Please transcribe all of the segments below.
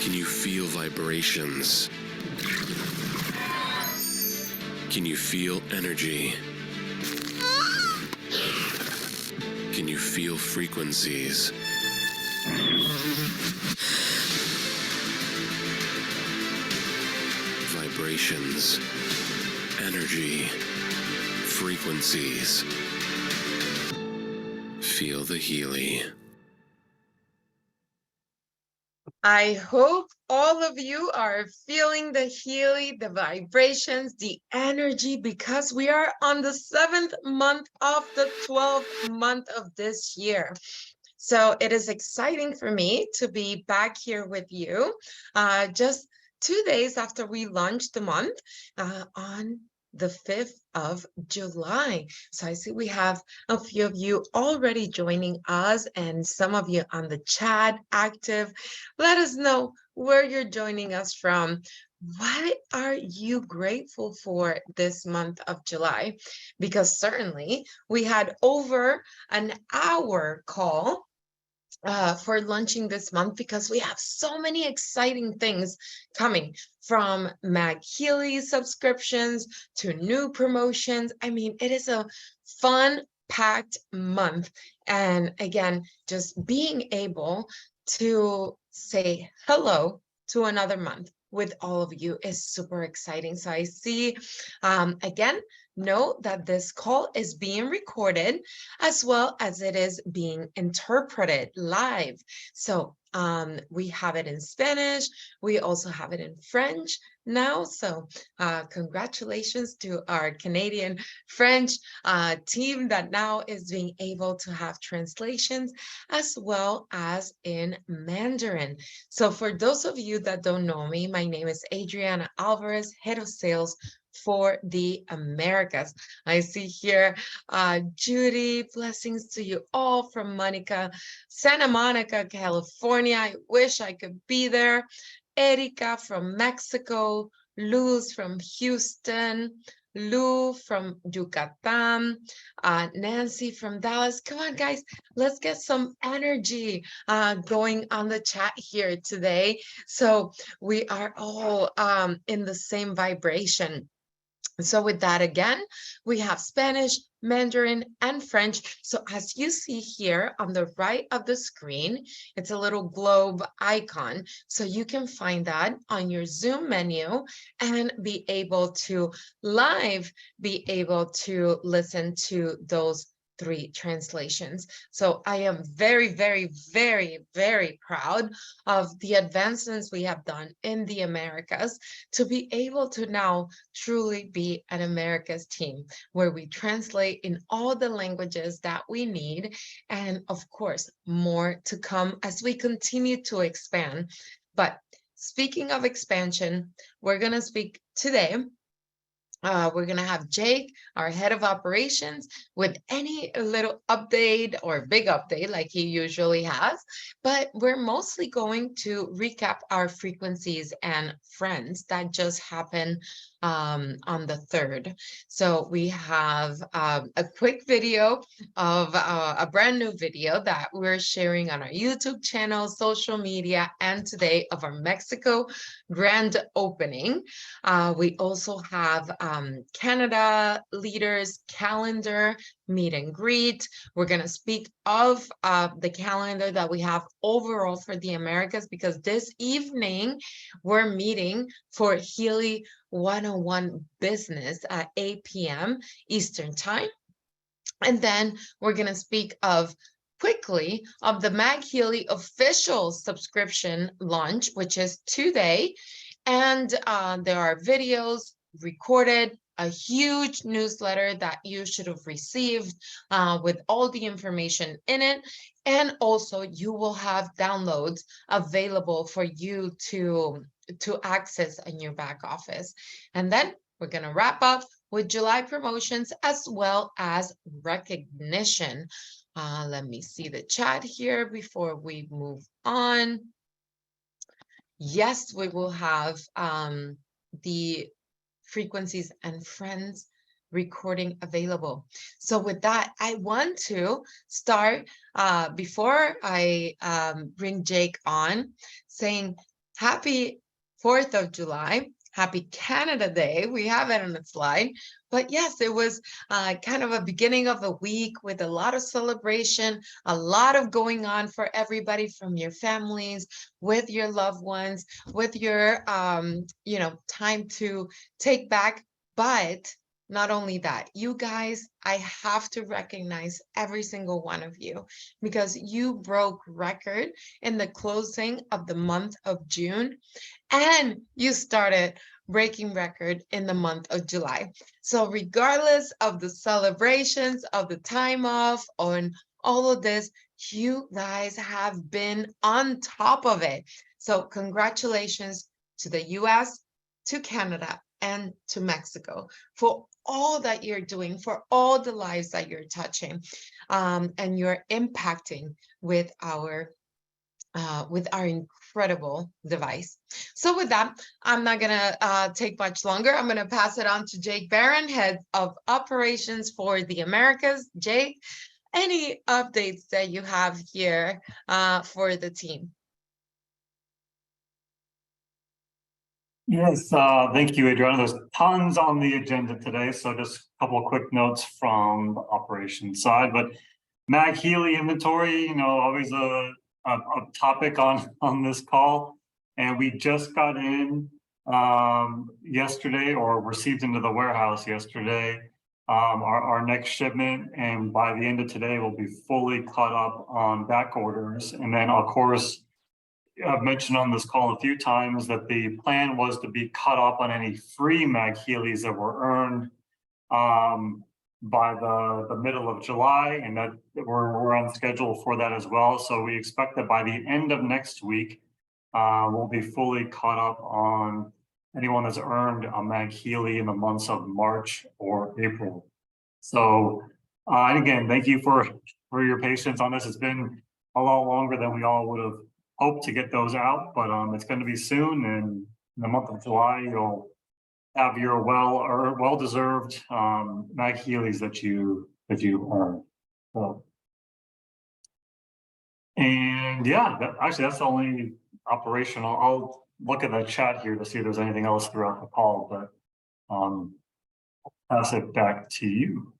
Can you feel vibrations? Can you feel energy? Can you feel frequencies? Vibrations, energy, frequencies. Feel the Healy. I hope all of you are feeling the Healy, the vibrations, the energy, because we are on the 7th month of the 12th month of this year. So it is exciting for me to be back here with you just 2 days after we launched the month on the 5th of July. So I see we have a few of you already joining us and some of you on the chat active. Let us know where you're joining us from. What are you grateful for this month of July? Because certainly we had over an hour call for launching this month because we have so many exciting things coming from MagHealy subscriptions to new promotions. I mean, it is a fun packed month. And again, just being able to say hello to another month with all of you is super exciting. So I see, again, note that this call is being recorded as well as it is being interpreted live. So we have it in Spanish. We also have it in French now. So congratulations to our Canadian French team that now is being able to have translations as well as in Mandarin. So for those of you that don't know me, my name is Adriana Alvarez, Head of Sales for the Americas. I see here Judy, blessings to you all from Monica, Santa Monica, California. I wish I could be there. Erika from Mexico, Luz from Houston, Lou from Yucatan, Nancy from Dallas. Come on, guys, let's get some energy going on the chat here today. So we are all in the same vibration. So with that, again, we have Spanish, Mandarin, and French. So as you see here on the right of the screen, it's a little globe icon. So you can find that on your Zoom menu and be able to be able to listen to those 3 translations. So I am very, very, very, very proud of the advancements we have done in the Americas to be able to now truly be an Americas team where we translate in all the languages that we need. And of course, more to come as we continue to expand. But speaking of expansion, we're going to speak today. We're going to have Jake, our head of operations, with any little update or big update like he usually has. But we're mostly going to recap our frequencies and friends that just happened on the 3rd. So we have a quick video of a brand new video that we're sharing on our YouTube channel, social media, and today of our Mexico grand opening. We also have Canada leaders calendar meet and greet. We're going to speak of the calendar that we have overall for the Americas, because this evening we're meeting for Healy 101 business at 8 p.m. Eastern time. And then we're going to speak of quickly of the MagHealy official subscription launch, which is today. And there are videos recorded, a huge newsletter that you should have received with all the information in it. And also you will have downloads available for you to access in your back office. And then we're going to wrap up with July promotions as well as recognition. Let me see the chat here before we move on. Yes, we will have the frequencies and friends recording available. So with that, I want to start before I bring Jake on, saying Happy 4th of July. Happy Canada Day. We have it on the slide. But yes, it was kind of a beginning of a week with a lot of celebration, a lot of going on for everybody, from your families, with your loved ones, with your, time to take back. But not only that, you guys, I have to recognize every single one of you, because you broke record in the closing of the month of June, and you started breaking record in the month of July. So regardless of the celebrations, of the time off, on all of this, you guys have been on top of it. So congratulations to the US, to Canada, and to Mexico for all that you're doing, for all the lives that you're touching, and you're impacting with our incredible device. So with that, I'm not gonna take much longer. I'm gonna pass it on to Jake Barron, Head of Operations for the Americas. Jake, any updates that you have here for the team? Yes, thank you, Adriana. There's tons on the agenda today, so just a couple of quick notes from the operations side. But MagHealy inventory, always a topic on this call, and we just got in yesterday, or received into the warehouse yesterday, our next shipment, and by the end of today, we'll be fully caught up on back orders, and then of course, I've mentioned on this call a few times that the plan was to be caught up on any free MagHealys that were earned by the middle of July, and that we're on schedule for that as well. So we expect that by the end of next week, we'll be fully caught up on anyone that's earned a MagHealy in the months of March or April. So, and again, thank you for your patience on this. It's been a lot longer than we all would have hope to get those out, but it's going to be soon. And in the month of July, you'll have your well-deserved MagHealys that you earn. So, and yeah, that's the only operational. I'll look at the chat here to see if there's anything else throughout the call, but pass it back to you.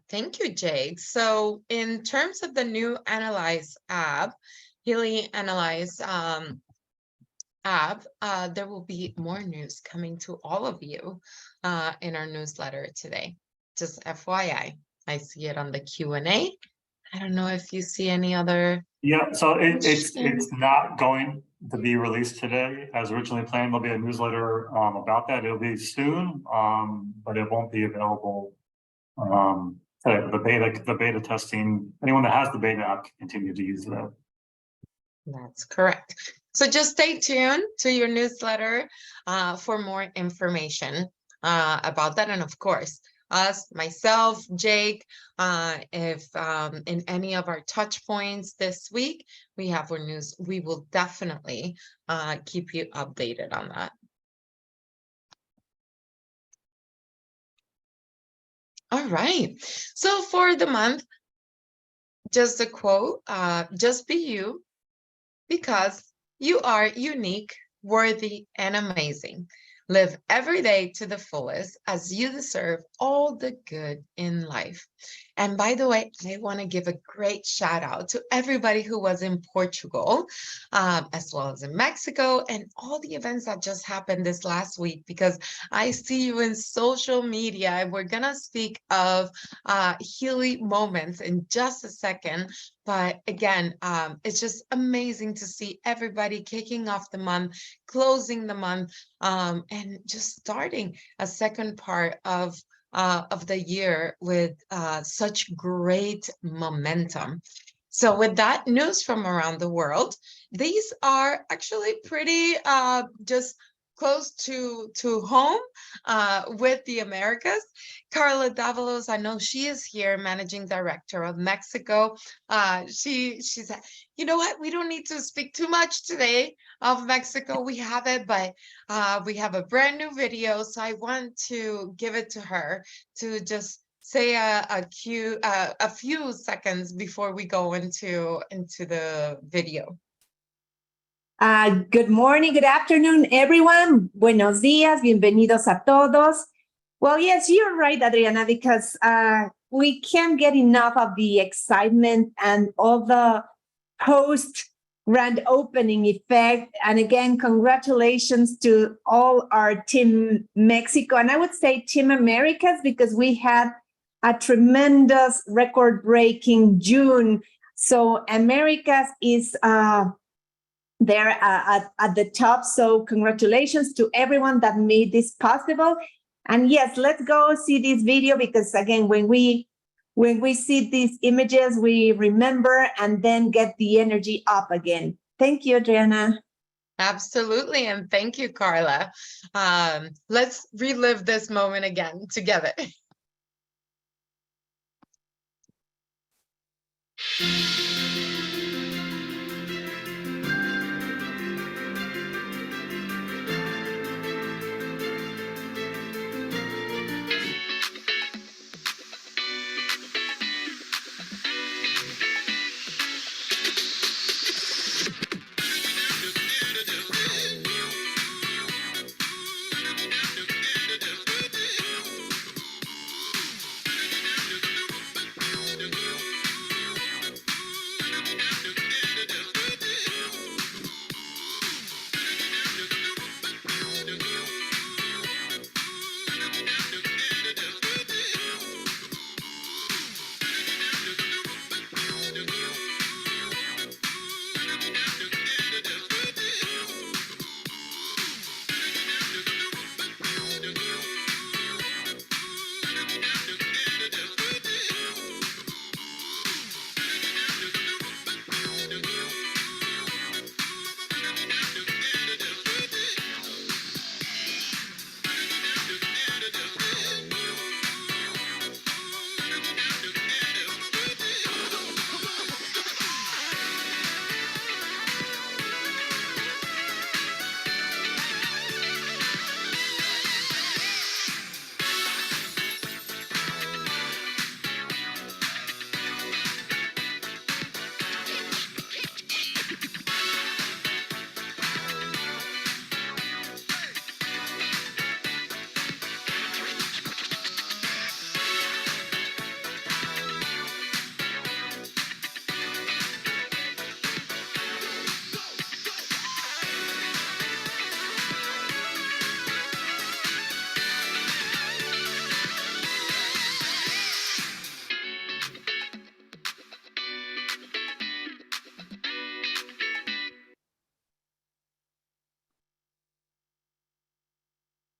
Thank you, Jake. So in terms of the new Analyze app, Healy Analyze app, there will be more news coming to all of you in our newsletter today. Just FYI, I see it on the Q&A. I don't know if you see any other. Yeah, so it's not going to be released today as originally planned. There'll be a newsletter about that. It'll be soon, but it won't be available today. The beta testing. Anyone that has the beta app can continue to use that. That's correct. So just stay tuned to your newsletter for more information about that. And of course, us, myself, Jake, if in any of our touch points this week, we have our news, we will definitely keep you updated on that. All right. So for the month, just a quote, just be you, because you are unique, worthy, and amazing. Live every day to the fullest, as you deserve all the good in life. And by the way, I want to give a great shout out to everybody who was in Portugal, as well as in Mexico, and all the events that just happened this last week, because I see you in social media. And we're going to speak of Healy moments in just a second. But again, it's just amazing to see everybody kicking off the month, closing the month, and just starting a second part of the year with such great momentum. So with that news from around the world, these are actually pretty just close to home with the Americas. Carla Davalos, I know she is here, Managing Director of Mexico. She said, you know what, we don't need to speak too much today of Mexico. We have it, but we have a brand new video. So I want to give it to her to just say a few seconds before we go into the video. Good morning, good afternoon, everyone. Buenos días, bienvenidos a todos. Well, yes, you're right, Adriana, because we can't get enough of the excitement and all the post-grand opening effect. And again, congratulations to all our Team Mexico, and I would say Team Americas, because we had a tremendous record-breaking June. So Americas is there at the top. So congratulations to everyone that made this possible. And yes, let's go see this video, because again, when we see these images, we remember and then get the energy up again. Thank you, Adriana. Absolutely. And thank you, Carla. Let's relive this moment again together.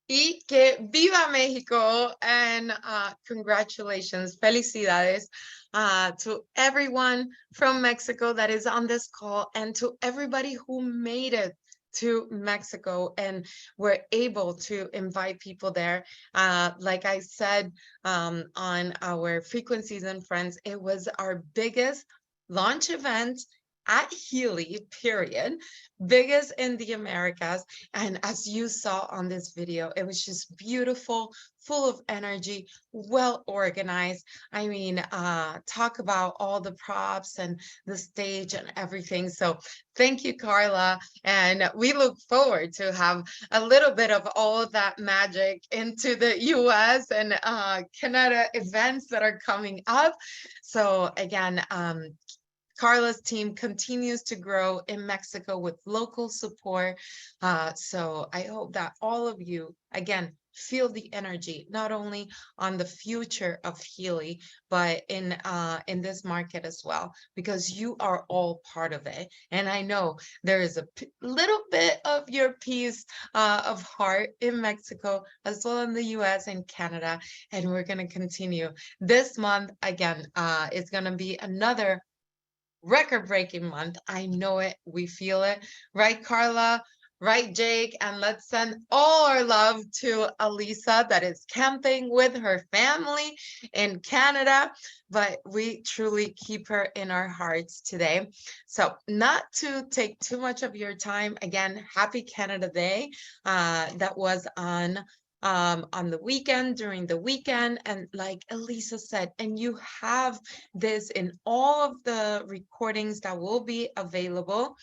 Y que viva Mexico, and congratulations, felicidades to everyone from Mexico that is on this call, and to everybody who made it to Mexico and were able to invite people there. Like I said on our Frequencies and Friends, it was our biggest launch event at Healy, period, biggest in the Americas. And as you saw on this video, it was just beautiful, full of energy, well organized. I mean, talk about all the props and the stage and everything. So thank you, Carla. And we look forward to have a little bit of all of that magic into the US and Canada events that are coming up. So again, Carla's team continues to grow in Mexico with local support. So I hope that all of you, again, feel the energy, not only on the future of Healy, but in this market as well, because you are all part of it. And I know there is a little bit of your piece of heart in Mexico, as well in the US and Canada. And we're going to continue this month. Again, it's going to be another record-breaking month. I know it. We feel it. Right, Carla? Right, Jake? And let's send all our love to Elisa, that is camping with her family in Canada. But we truly keep her in our hearts today. So not to take too much of your time, again, happy Canada Day. That was on the weekend, during the weekend. And like Elisa said, and you have this in all of the recordings that will be available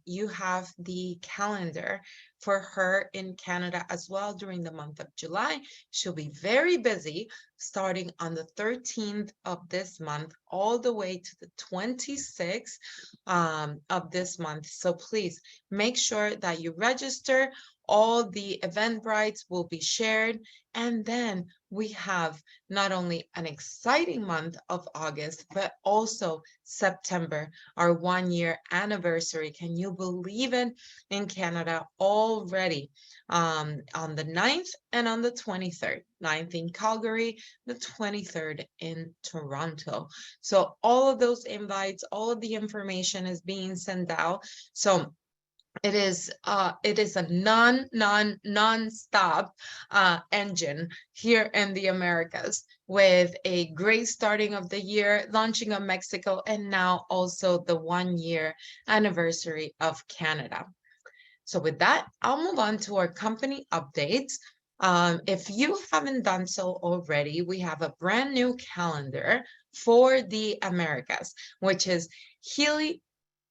you have the calendar for her in Canada as well during the month of July. She'll be very busy starting on the 13th of this month all the way to the 26th of this month. So please make sure that you register. All the Eventbrites will be shared. And then we have not only an exciting month of August, but also September, our 1-year anniversary. Can you believe it? In Canada already, on the 9th and on the 23rd, 9th in Calgary, the 23rd in Toronto. So all of those invites, all of the information is being sent out. So it is a non-stop engine here in the Americas, with a great starting of the year, launching of Mexico, and now also the 1-year anniversary of Canada. So with that, I'll move on to our company updates. If you haven't done so already, we have a brand new calendar for the Americas, which is Healy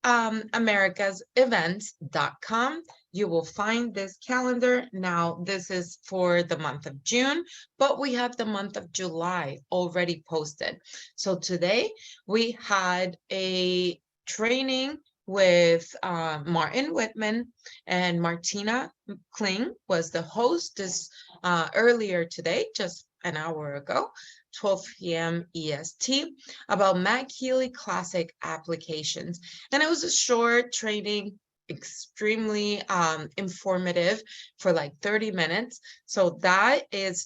americasevents.com. You will find this calendar. Now, this is for the month of June, but we have the month of July already posted. So today we had a training with Martin Whitman, and Martina Kling was the host this earlier today, just an hour ago, 12 p.m. EST, about MagHealy Classic applications. And it was a short training, extremely informative, for like 30 minutes. So that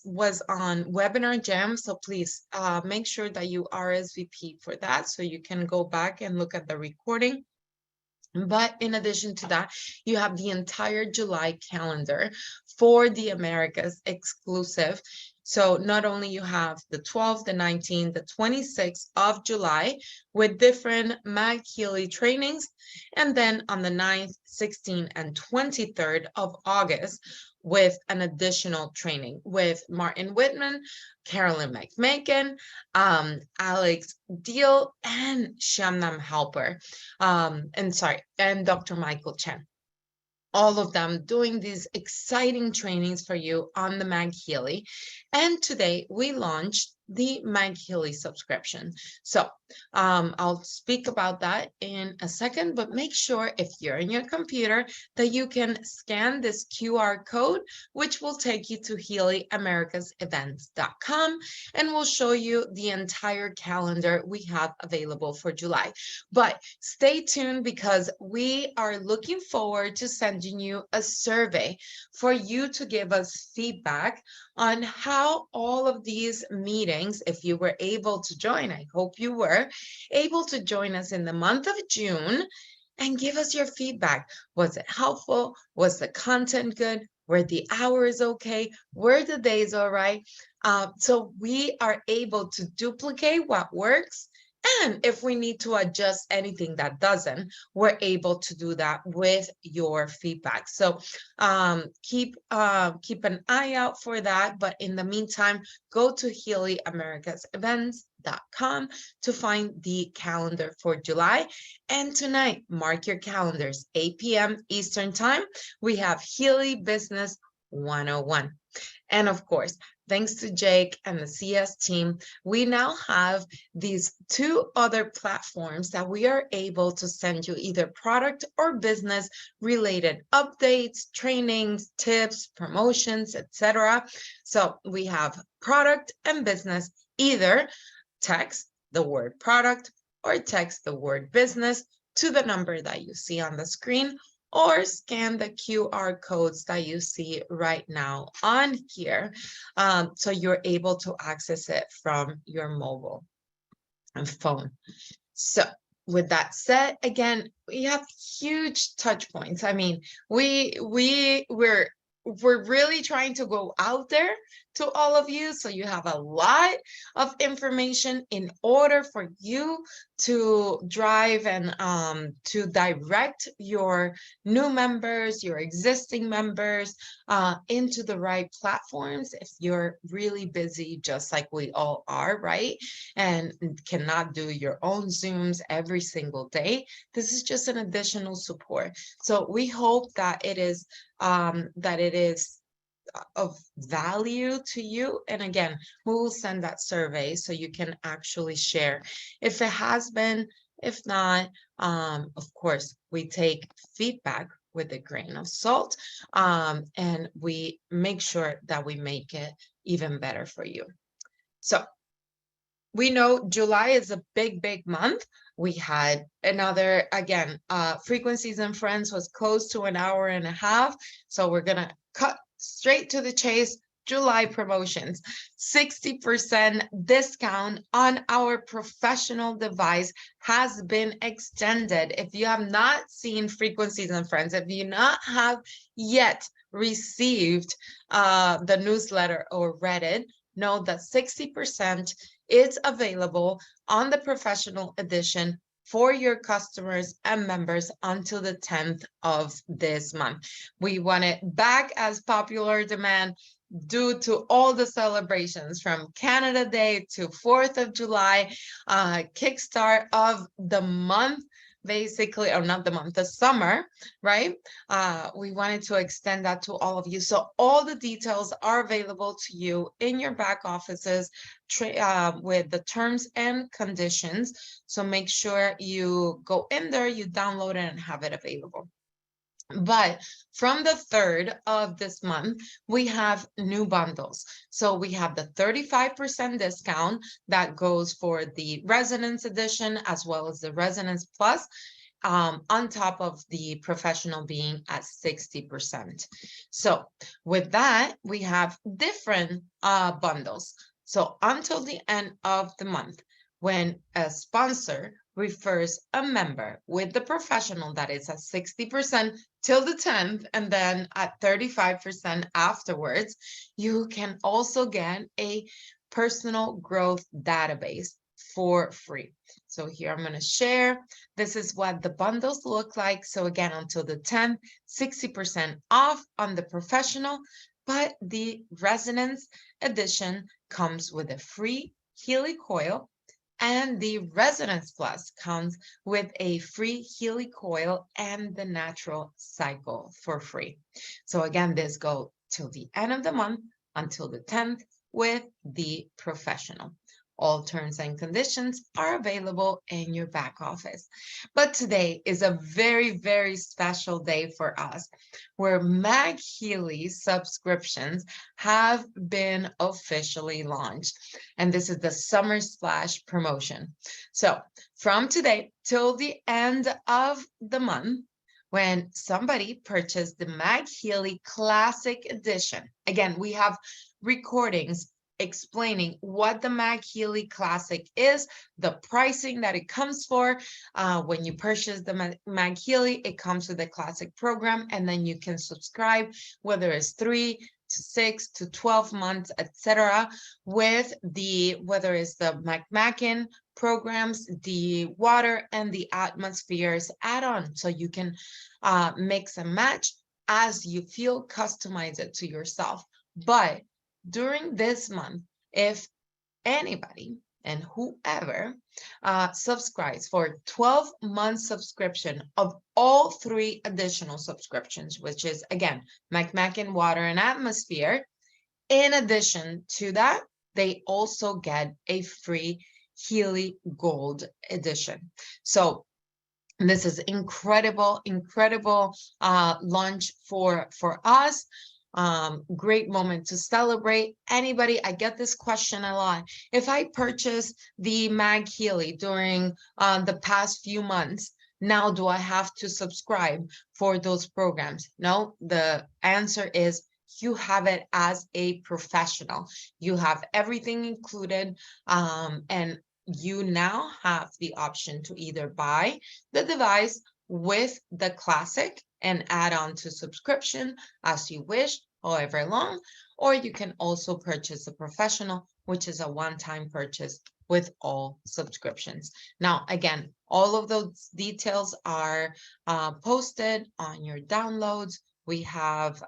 was on Webinar Jam. So please make sure that you RSVP for that so you can go back and look at the recording. But in addition to that, you have the entire July calendar for the Americas exclusive. So not only you have the 12th, the 19th, the 26th of July with different MagHealy trainings, and then on the 9th, 16th, and 23rd of August with an additional training with Martin Whitman, Carolyn McMakin, Alex Deal, and Shamnam Halper, and Dr. Michael Chen. All of them doing these exciting trainings for you on the MagHealy. And today we launched the MagHealy subscription. So I'll speak about that in a second, but make sure if you're in your computer that you can scan this QR code, which will take you to healyamericasevents.com, and will show you the entire calendar we have available for July. But stay tuned, because we are looking forward to sending you a survey for you to give us feedback on how all of these meetings, if you were able to join, I hope you were able to join us in the month of June, and give us your feedback. Was it helpful? Was the content good? Were the hours okay? Were the days all right? So we are able to duplicate what works. And if we need to adjust anything that doesn't, we're able to do that with your feedback. So keep an eye out for that. But in the meantime, go to healyamericasevents.com to find the calendar for July. And tonight, mark your calendars, 8 p.m. Eastern Time. We have Healy Business 101. And of course, thanks to Jake and the CS team, we now have these 2 other platforms that we are able to send you either product or business related updates, trainings, tips, promotions, etc. So we have product and business. Either text the word product or text the word business to the number that you see on the screen, or scan the QR codes that you see right now on here, so you're able to access it from your mobile and phone. So with that said, again, we have huge touch points. I mean, we're really trying to go out there to all of you. So you have a lot of information in order for you to drive and to direct your new members, your existing members into the right platforms if you're really busy, just like we all are, right? And cannot do your own Zooms every single day. This is just an additional support. So we hope that it is of value to you. And again, we will send that survey so you can actually share if it has been. If not, of course, we take feedback with a grain of salt, and we make sure that we make it even better for you. So we know July is a big month. We had another, again, Frequencies and Friends was close to 1.5 hours. So we're gonna cut straight to the chase. July promotions, 60% discount on our professional device has been extended. If you have not seen Frequencies and Friends, if you not have yet received the newsletter or read it, know that 60% is available on the professional edition for your customers and members until the 10th of this month. We want it back as popular demand due to all the celebrations from Canada Day to 4th of July, Kickstart of the month, basically, or not the month, the summer, right? We wanted to extend that to all of you. So all the details are available to you in your back offices with the terms and conditions. So make sure you go in there, you download it and have it available. But from the 3rd of this month, we have new bundles. So we have the 35% discount that goes for the Resonance Edition as well as the Resonance Plus, on top of the professional being at 60%. So with that, we have different bundles. So until the end of the month, when a sponsor refers a member with the professional that is at 60% till the 10th and then at 35% afterwards, you can also get a personal growth database for free. So here I'm going to share. This is what the bundles look like. So again, until the 10th, 60% off on the professional, but the Resonance Edition comes with a free Healy coil, and the Resonance Plus comes with a free Healy coil and the natural cycle for free. So again, this goes till the end of the month until the 10th with the professional. All terms and conditions are available in your back office. But today is a very special day for us, where MagHealy Subscriptions have been officially launched. And this is the Summer Splash promotion. So from today till the end of the month, when somebody purchased the MagHealy Classic Edition, again, we have recordings explaining what the MagHealy Classic is, the pricing that it comes for. When you purchase the MagHealy, it comes with the Classic program, and then you can subscribe, whether it's 3 to 6 to 12 months, etc., with whether it's the McMacken programs, the water and the atmospheres add-on, so you can mix and match as you feel, customize it to yourself. But during this month, if anybody and whoever subscribes for 12-month subscription of all 3 additional subscriptions, which is, again, McMacken, water, and atmosphere, in addition to that, they also get a free Healy Gold Edition. So this is incredible launch for us. Great moment to celebrate. Anybody, I get this question a lot. If I purchase the MagHealy during the past few months, now do I have to subscribe for those programs? No, the answer is you have it as a professional. You have everything included, and you now have the option to either buy the device with the Classic and add on to subscription as you wish, however long, or you can also purchase a professional, which is a one-time purchase with all subscriptions. Now, again, all of those details are posted on your downloads. We have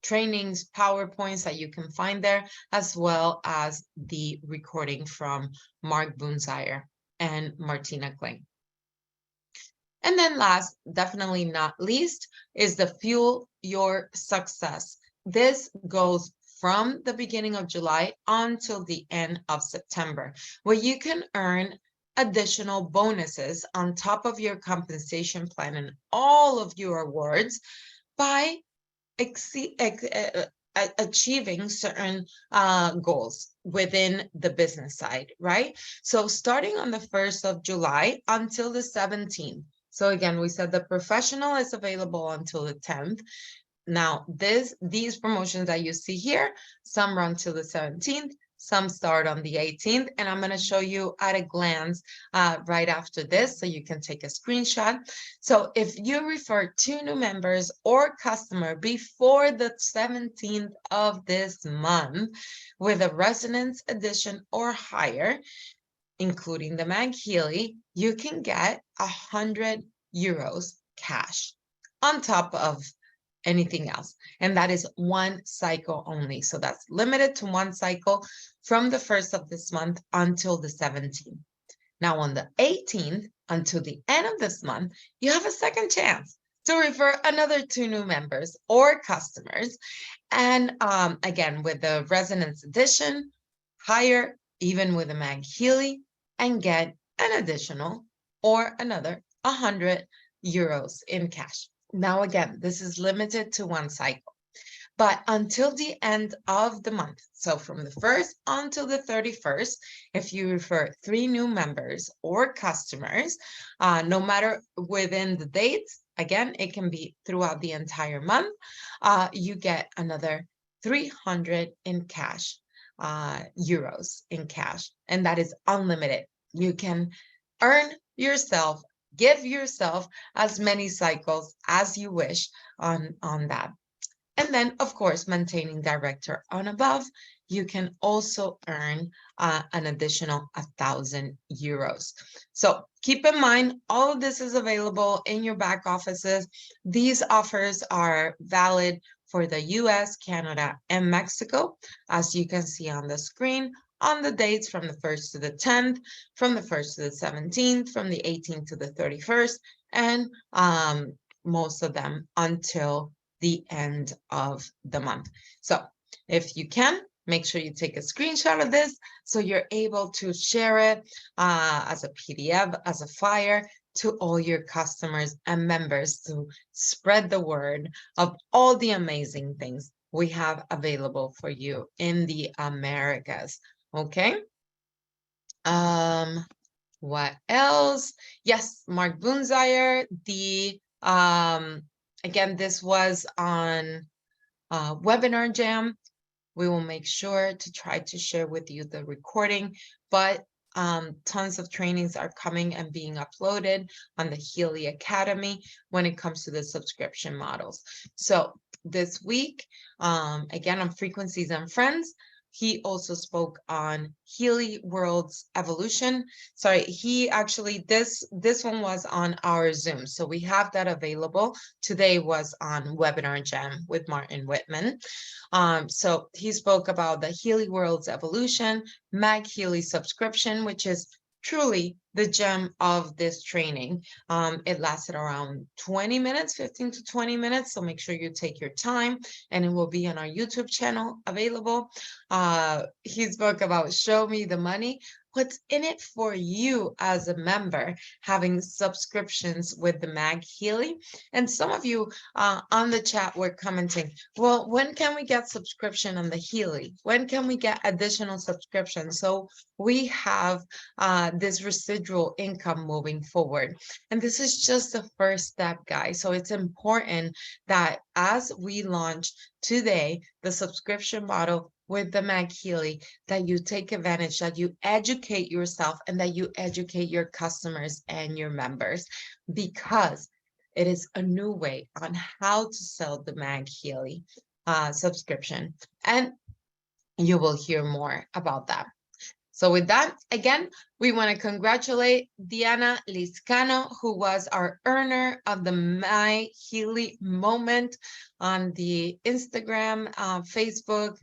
trainings, PowerPoints that you can find there, as well as the recording from Mark Bunzire and Martina Kling. And then last, definitely not least, is the Fuel Your Success. This goes from the beginning of July until the end of September, where you can earn additional bonuses on top of your compensation plan and all of your awards by achieving certain goals within the business side, right? So starting on the 1st of July until the 17th. So again, we said the professional is available until the 10th. Now, these promotions that you see here, some run till the 17th, some start on the 18th, and I'm going to show you at a glance right after this, so you can take a screenshot. So if you refer 2 new members or customer before the 17th of this month with a Resonance Edition or higher, including the MagHealy, you can get 100 euros cash on top of anything else. And that is one cycle only. So that's limited to one cycle from the 1st of this month until the 17th. Now on the 18th until the end of this month, you have a second chance to refer another 2 new members or customers. And again, with the Resonance Edition, higher, even with a MagHealy, and get an additional or another 100 euros in cash. Now, again, this is limited to one cycle, but until the end of the month, so from the 1st until the 31st, if you refer 3 new members or customers, no matter within the dates, again, it can be throughout the entire month, you get another 300 in cash, euros in cash, and that is unlimited. You can earn yourself, give yourself as many cycles as you wish on that. And then, of course, maintaining director on above, you can also earn an additional 1,000 euros. So keep in mind, all of this is available in your back offices. These offers are valid for the US, Canada, and Mexico, as you can see on the screen, on the dates from the 1st to the 10th, from the 1st to the 17th, from the 18th to the 31st, and most of them until the end of the month. So if you can, make sure you take a screenshot of this so you're able to share it as a PDF, as a flyer to all your customers and members to spread the word of all the amazing things we have available for you in the Americas. Okay. What else? Yes, Mark Bunzire, again, this was on Webinar Jam. We will make sure to try to share with you the recording, but tons of trainings are coming and being uploaded on the Healy Academy when it comes to the subscription models. So this week, again, on Frequencies and Friends, he also spoke on Healy World's Evolution. Sorry, he actually, this one was on our Zoom. So we have that available. Today was on Webinar Jam with Martin Whitman. So he spoke about the Healy World's Evolution, MagHealy Subscription, which is truly the gem of this training. It lasted around 20 minutes, 15 to 20 minutes. So make sure you take your time, and it will be on our YouTube channel available. He spoke about Show Me the Money. What's in it for you as a member having subscriptions with the MagHealy? And some of you on the chat were commenting, well, when can we get subscription on the Healy? When can we get additional subscriptions? So we have this residual income moving forward. And this is just the first step, guys. So it's important that as we launch today, the subscription model with the MagHealy, that you take advantage, that you educate yourself, and that you educate your customers and your members, because it is a new way on how to sell the MagHealy. subscription, and you will hear more about that. So with that, again, we want to congratulate Diana Liscano, who was our earner of the MyHealy Moment on the Instagram, Facebook,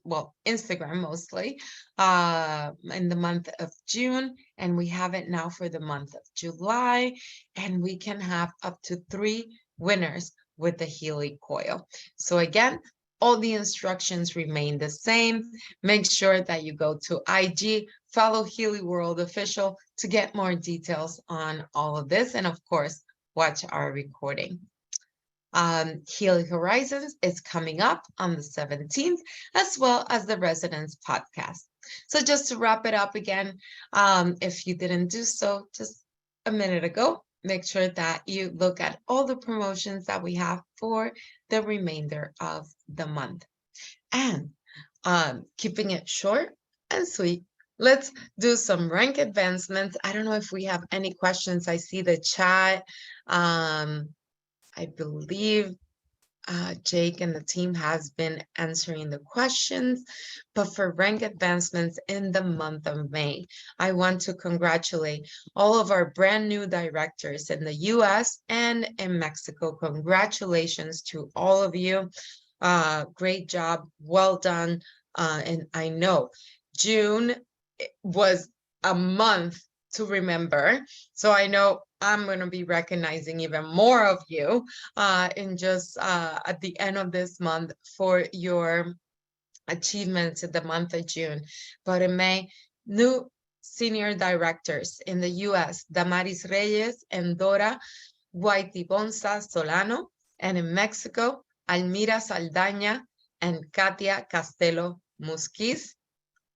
well, Instagram mostly, in the month of June. And we have it now for the month of July. And we can have up to 3 winners with the Healy coil. So again, all the instructions remain the same. Make sure that you go to IG, follow Healy World Official to get more details on all of this. And of course, watch our recording. Healy Horizons is coming up on the 17th, as well as the Residence Podcast. So just to wrap it up again, if you didn't do so just a minute ago, make sure that you look at all the promotions that we have for the remainder of the month. And keeping it short and sweet, let's do some rank advancements. I don't know if we have any questions. I see the chat. I believe Jake and the team has been answering the questions, but for rank advancements in the month of May, I want to congratulate all of our brand new directors in the US and in Mexico. Congratulations to all of you. Great job, well done. And I know June was a month to remember. So I know I'm going to be recognizing even more of you in just at the end of this month for your achievements in the month of June. But in May, new senior directors in the US, Damaris Reyes and Dora Guaitibonza Solano, and in Mexico, Almira Saldaña and Katia Castelo Musquiz.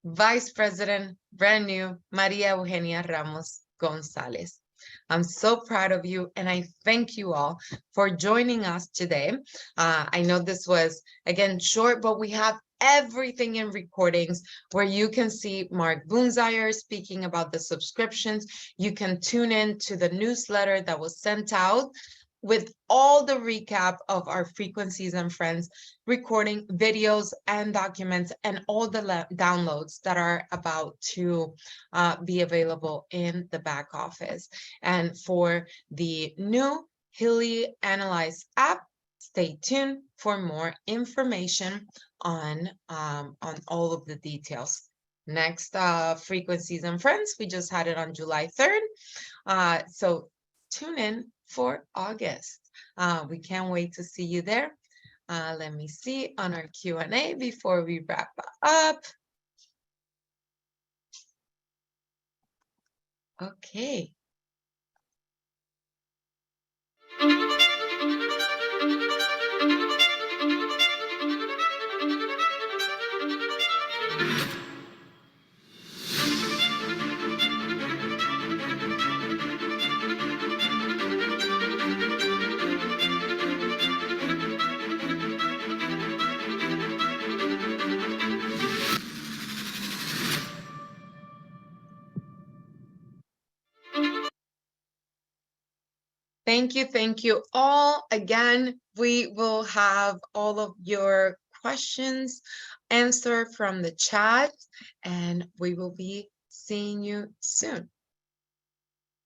Vice President, brand new, Maria Eugenia Ramos Gonzalez. I'm so proud of you, and I thank you all for joining us today. I know this was, again, short, but we have everything in recordings where you can see Mark Boonzire speaking about the subscriptions. You can tune in to the newsletter that was sent out with all the recap of our Frequencies and Friends recording videos and documents and all the downloads that are about to be available in the back office. And for the new Healy Analyze app, stay tuned for more information on all of the details. Next, Frequencies and Friends, we just had it on July 3rd. So tune in for August. We can't wait to see you there. Let me see on our Q&A before we wrap up. Okay. Thank you all. Again, we will have all of your questions answered from the chat, and we will be seeing you soon.